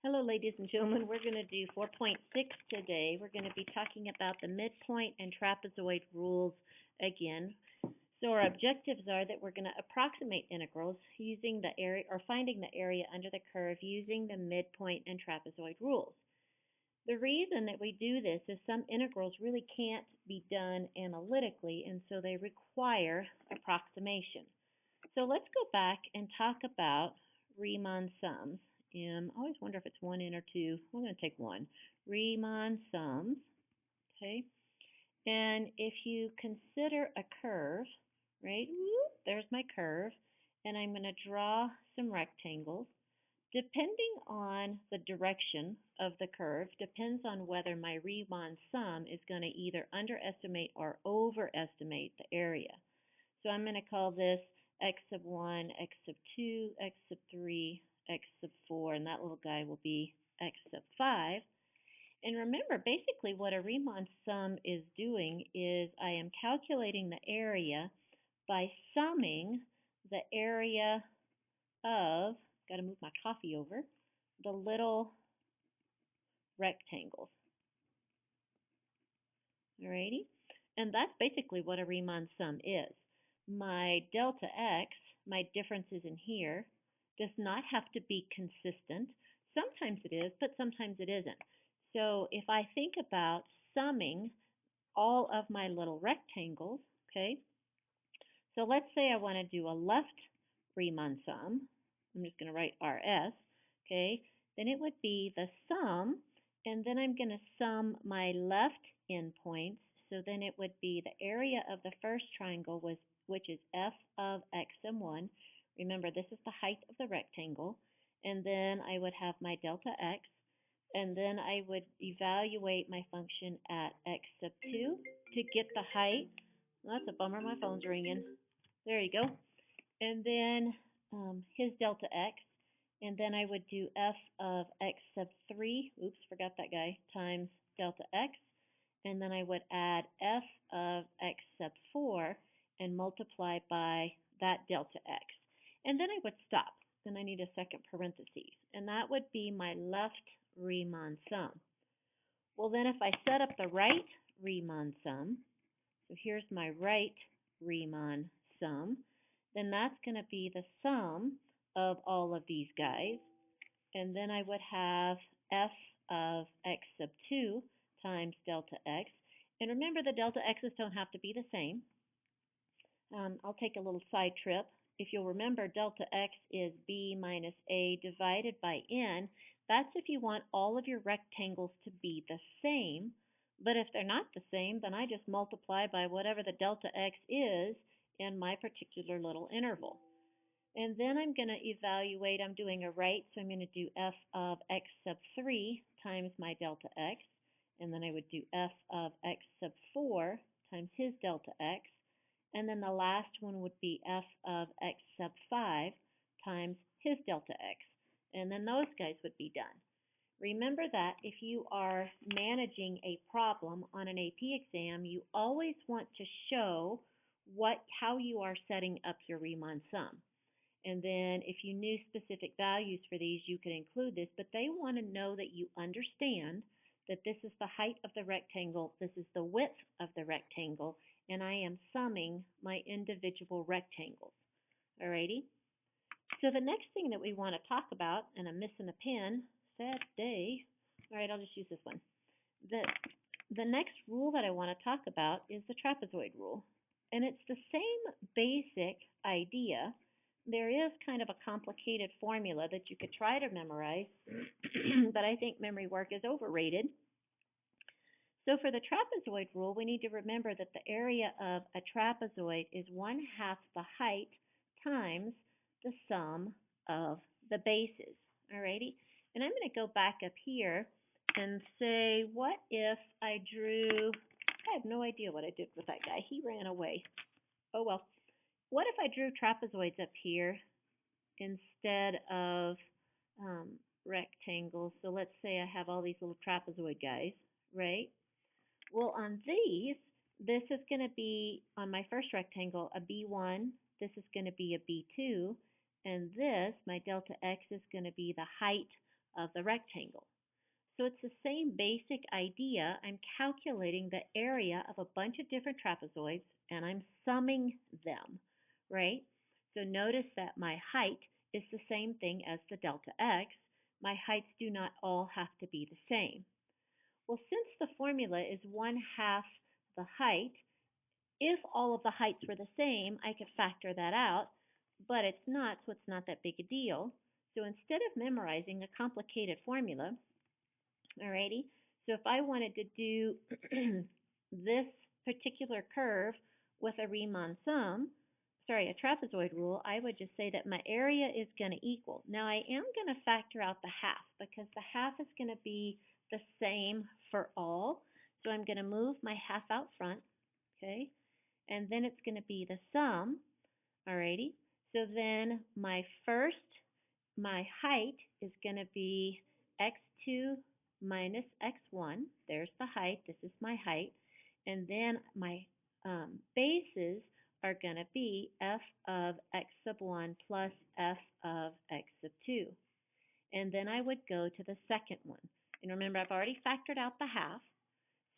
Hello, ladies and gentlemen. We're going to do 4.6 today. We're going to be talking about the midpoint and trapezoid rules again. So our objectives are that we're going to approximate integrals using the area or finding the area under the curve using the midpoint and trapezoid rules. The reason that we do this is some integrals really can't be done analytically, and so they require approximation. So let's go back and talk about Riemann sums. And I always wonder if it's 1 n or 2. We're going to take 1. Riemann sums. Okay. And if you consider a curve, right? Whoop, there's my curve. And I'm going to draw some rectangles. Depending on the direction of the curve, depends on whether my Riemann sum is going to either underestimate or overestimate the area. So I'm going to call this x sub 1, x sub 2, x sub 3, x sub 4, and that little guy will be x sub 5. And remember, basically what a Riemann sum is doing is I am calculating the area by summing the area of, got to move my coffee over, the little rectangles. Alrighty? And that's basically what a Riemann sum is. My delta x, my differences in here, does not have to be consistent. Sometimes it is, but sometimes it isn't. So if I think about summing all of my little rectangles, okay, so let's say I want to do a left Riemann sum. I'm just going to write RS, okay, then it would be the sum, and then I'm going to sum my left endpoints. So then it would be the area of the first triangle, which is f of x sum 1. Remember, this is the height of the rectangle. And then I would have my delta x. And then I would evaluate my function at x sub 2 to get the height. Well, that's a bummer. My phone's ringing. There you go. And then his delta x. And then I would do f of x sub 3. Oops, forgot that guy. Times delta x. And then I would add f of x sub 4 and multiply by that delta x. And then I would stop. Then I need a second parenthesis. And that would be my left Riemann sum. Well, then if I set up the right Riemann sum, so here's my right Riemann sum, then that's going to be the sum of all of these guys. And then I would have f of x sub 2 times delta x. And remember, the delta x's don't have to be the same. I'll take a little side trip. If you'll remember, delta x is b minus a divided by n. That's if you want all of your rectangles to be the same. But if they're not the same, then I just multiply by whatever the delta x is in my particular little interval. And then I'm going to evaluate, I'm doing a right, so I'm going to do f of x sub 3 times my delta x. And then I would do f of x sub 4 times his delta x. And then the last one would be f of x sub 5 times his delta x. And then those guys would be done. Remember that if you are managing a problem on an AP exam, you always want to show how you are setting up your Riemann sum. And then if you knew specific values for these, you could include this, but they want to know that you understand that this is the height of the rectangle, this is the width of the rectangle, and I am summing my individual rectangles. Alrighty? So the next thing that we want to talk about, and I'm missing a pen, sad day. Alright, I'll just use this one. The next rule that I want to talk about is the trapezoid rule. And it's the same basic idea. There is kind of a complicated formula that you could try to memorize, but I think memory work is overrated. So for the trapezoid rule, we need to remember that the area of a trapezoid is 1/2 the height times the sum of the bases. Alrighty? And I'm going to go back up here and say, what if I drew, I have no idea what I did with that guy. He ran away. Oh well. What if I drew trapezoids up here instead of rectangles? So let's say I have all these little trapezoid guys, right? Well, on these, this is going to be, on my first rectangle, a B1. This is going to be a B2. And this, my delta x, is going to be the height of the rectangle. So it's the same basic idea. I'm calculating the area of a bunch of different trapezoids and I'm summing them, right? So notice that my height is the same thing as the delta x. My heights do not all have to be the same. Well, since the formula is 1/2 the height, if all of the heights were the same, I could factor that out, but it's not, so it's not that big a deal. So instead of memorizing a complicated formula, alrighty, so if I wanted to do this particular curve with a Riemann sum, a trapezoid rule, I would just say that my area is going to equal. Now I am going to factor out the half because the half is going to be the same for all. So I'm going to move my half out front, okay? And then it's going to be the sum, alrighty? So then my height is going to be x2 minus x1. There's the height. This is my height. And then my bases are going to be f of x sub 1 plus f of x sub 2. And then I would go to the second one. And remember, I've already factored out the half.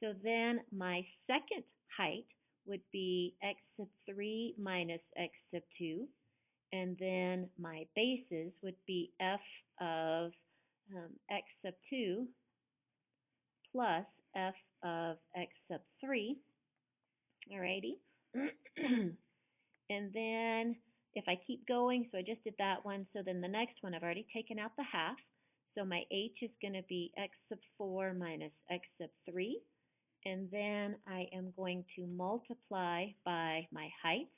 So then my second height would be x sub 3 minus x sub 2. And then my bases would be f of x sub 2 plus f of x sub 3. Alrighty. And then if I keep going, so I just did that one, so then the next one I've already taken out the half. So my h is going to be x sub 4 minus x sub 3. And then I am going to multiply by my heights.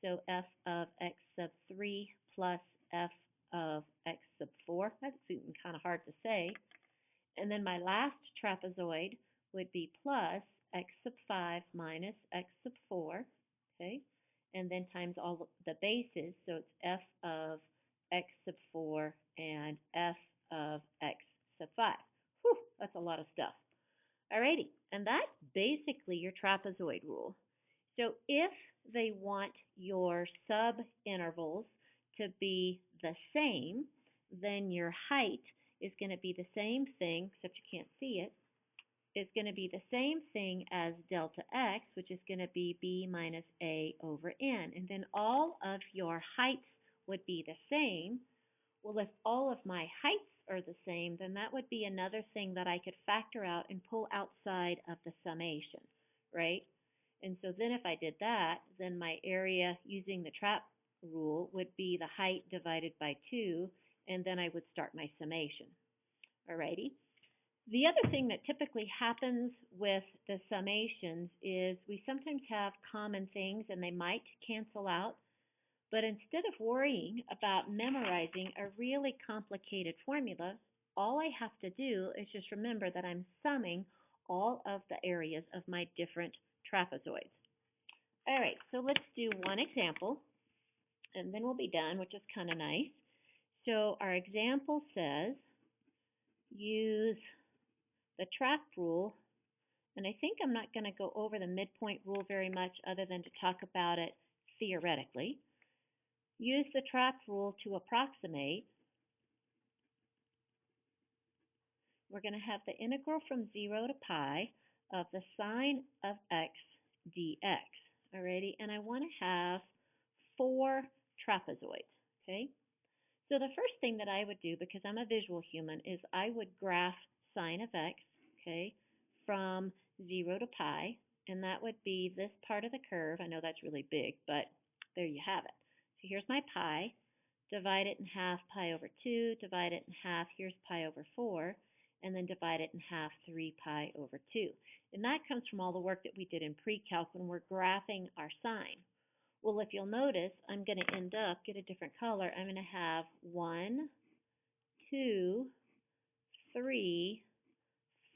So f of x sub 3 plus f of x sub 4. That's kind of hard to say. And then my last trapezoid would be plus x sub 5 minus x sub 4. Okay? And then times all the bases. So it's f of x sub 4 and f of x sub 5. Whew, that's a lot of stuff. Alrighty, and that's basically your trapezoid rule. So if they want your sub-intervals to be the same, then your height is going to be the same thing, except you can't see it, is going to be the same thing as delta x, which is going to be b minus a over n. And then all of your heights would be the same. Well, if all of my heights are the same, then that would be another thing that I could factor out and pull outside of the summation, right? And so then if I did that, then my area using the trap rule would be the height divided by 2, and then I would start my summation. Alrighty. The other thing that typically happens with the summations is we sometimes have common things and they might cancel out. But instead of worrying about memorizing a really complicated formula, all I have to do is just remember that I'm summing all of the areas of my different trapezoids. All right, so let's do one example, and then we'll be done, which is kind of nice. So our example says use the trap rule, and I think I'm not going to go over the midpoint rule very much other than to talk about it theoretically. Use the trap rule to approximate. We're going to have the integral from 0 to pi of the sine of x dx. Alrighty, and I want to have 4 trapezoids. Okay, so the first thing that I would do, because I'm a visual human, is I would graph sine of x, okay, from 0 to pi, and that would be this part of the curve. I know that's really big, but there you have it. So here's my pi. Divide it in half, pi over 2. Divide it in half, here's pi over 4. And then divide it in half, 3 pi over 2. And that comes from all the work that we did in pre-calc when we're graphing our sine. Well, if you'll notice, I'm going to end up, get a different color, I'm going to have 1, 2, 3,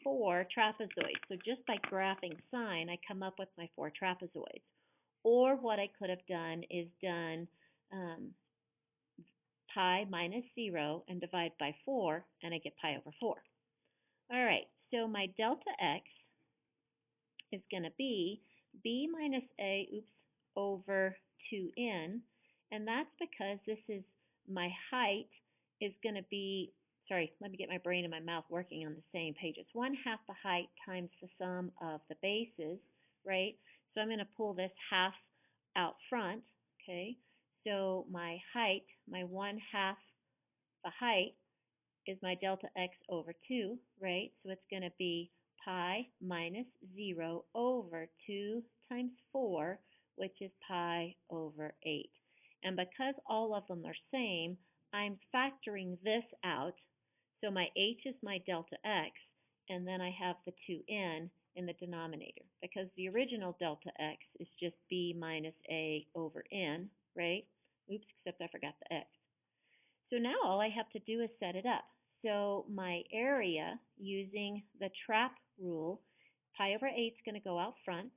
4 trapezoids. So just by graphing sine, I come up with my 4 trapezoids. Or what I could have done is done pi minus 0 and divide by 4, and I get pi over 4. All right, so my delta x is going to be b minus a, over 2n, and that's because this is my height is going to be sorry, let me get my brain and my mouth working on the same page. It's 1/2 the height times the sum of the bases, right? So I'm going to pull this half out front, okay? So my height, my 1/2 the height is my delta x over 2, right? So it's going to be pi minus 0 over 2 times 4, which is pi over 8. And because all of them are same, I'm factoring this out. So my h is my delta x, and then I have the 2n in the denominator, because the original delta x is just b minus a over n, right? Oops, except I forgot the x. So now all I have to do is set it up. So my area, using the trap rule, pi over 8 is going to go out front,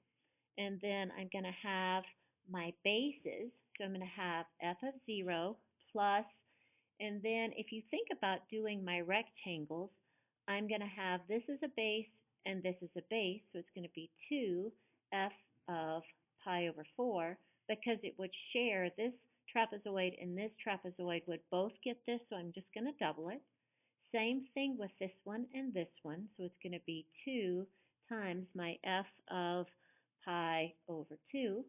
and then I'm going to have my bases. So I'm going to have f of 0 plus, and then if you think about doing my rectangles, I'm going to have this is a base and this is a base, so it's going to be 2f of pi over 4, because it would share this trapezoid and this trapezoid would both get this, so I'm just going to double it. Same thing with this one and this one, so it's going to be 2 times my f of pi over 2.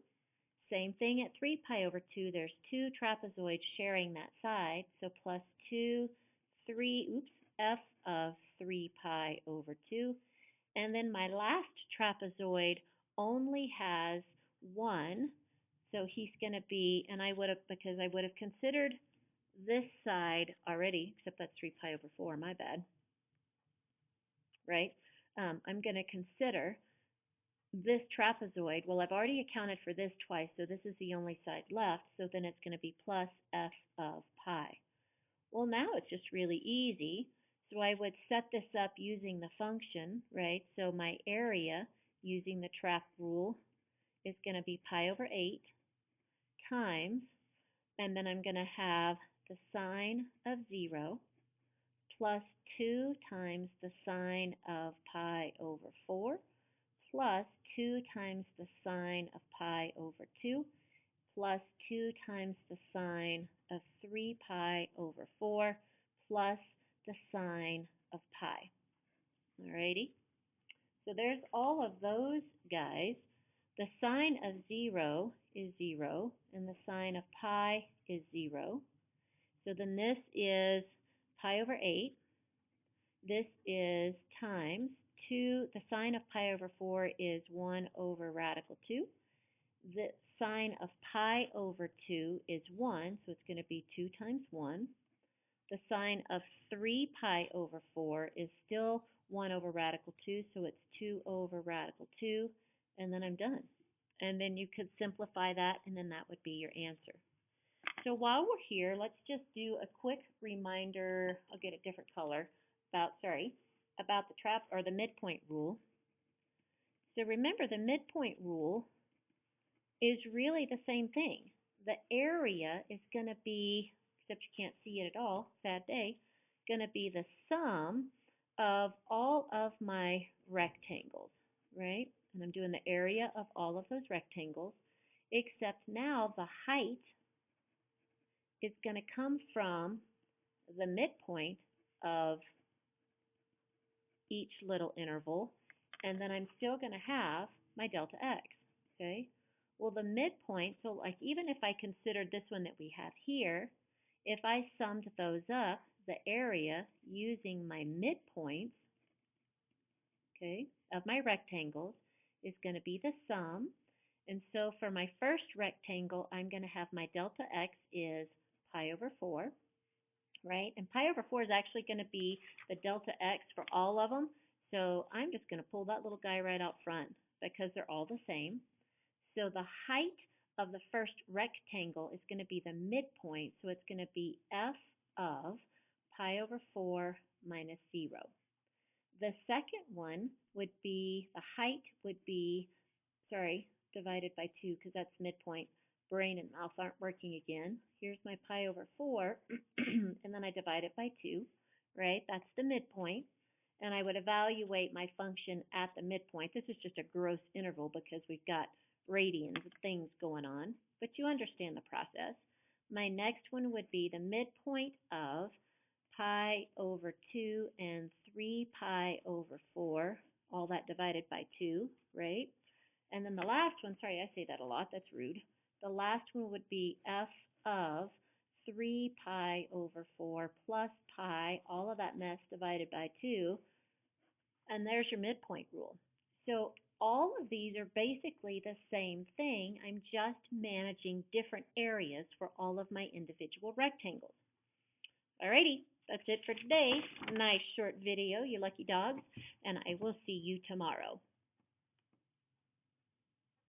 Same thing at 3 pi over 2, there's 2 trapezoids sharing that side, so plus f of 3 pi over 2. And then my last trapezoid only has 1, so he's going to be, and because I would have considered this side already, except that's 3 pi over 4, my bad, right? I'm going to consider this trapezoid. Well, I've already accounted for this twice, so this is the only side left, so then it's going to be plus f of pi. Well, now it's just really easy. So I would set this up using the function, right? So my area using the trap rule is going to be pi over 8 times, and then I'm going to have the sine of 0 plus 2 times the sine of pi over 4 plus 2 times the sine of pi over 2 plus 2 times the sine of 3 pi over 4 plus the sine of pi. Alrighty? So there's all of those guys. The sine of 0 is 0, and the sine of pi is 0. So then this is pi over 8. This is times 2. The sine of pi over 4 is 1 over radical 2. The sine of pi over 2 is 1, so it's going to be 2 times 1. The sine of 3 pi over 4 is still 1 over radical 2, so it's 2 over radical 2, and then I'm done. And then you could simplify that, and then that would be your answer. So while we're here, let's just do a quick reminder. I'll get a different color about the midpoint rule. So remember, the midpoint rule is really the same thing. The area is going to be, except you can't see it at all, sad day, going to be the sum of all of my rectangles, right? And I'm doing the area of all of those rectangles, except now the height is going to come from the midpoint of each little interval, and then I'm still going to have my delta x, okay? Well, the midpoint, so like even if I considered this one that we have here, if I summed those up, the area using my midpoints, okay, of my rectangles is going to be the sum. And so for my first rectangle, I'm going to have my delta x is pi over 4, right? And pi over 4 is actually going to be the delta x for all of them. So I'm just going to pull that little guy right out front because they're all the same. So the height of the first rectangle is going to be the midpoint, so it's going to be f of pi over 4 minus 0. The second one would be, the height would be, divided by 2 because that's midpoint. Brain and mouth aren't working again. Here's my pi over 4, and then I divide it by 2, right? That's the midpoint. And I would evaluate my function at the midpoint. This is just a gross interval because we've got radians and things going on, but you understand the process. My next one would be the midpoint of pi pi over 2 and 3 pi over 4, all that divided by 2, right? And then the last one, sorry, I say that a lot, that's rude. The last one would be f of 3 pi over 4 plus pi, all of that mess divided by 2, and there's your midpoint rule. So all of these are basically the same thing. I'm just managing different areas for all of my individual rectangles. Alrighty, that's it for today. Nice short video, you lucky dogs, and I will see you tomorrow.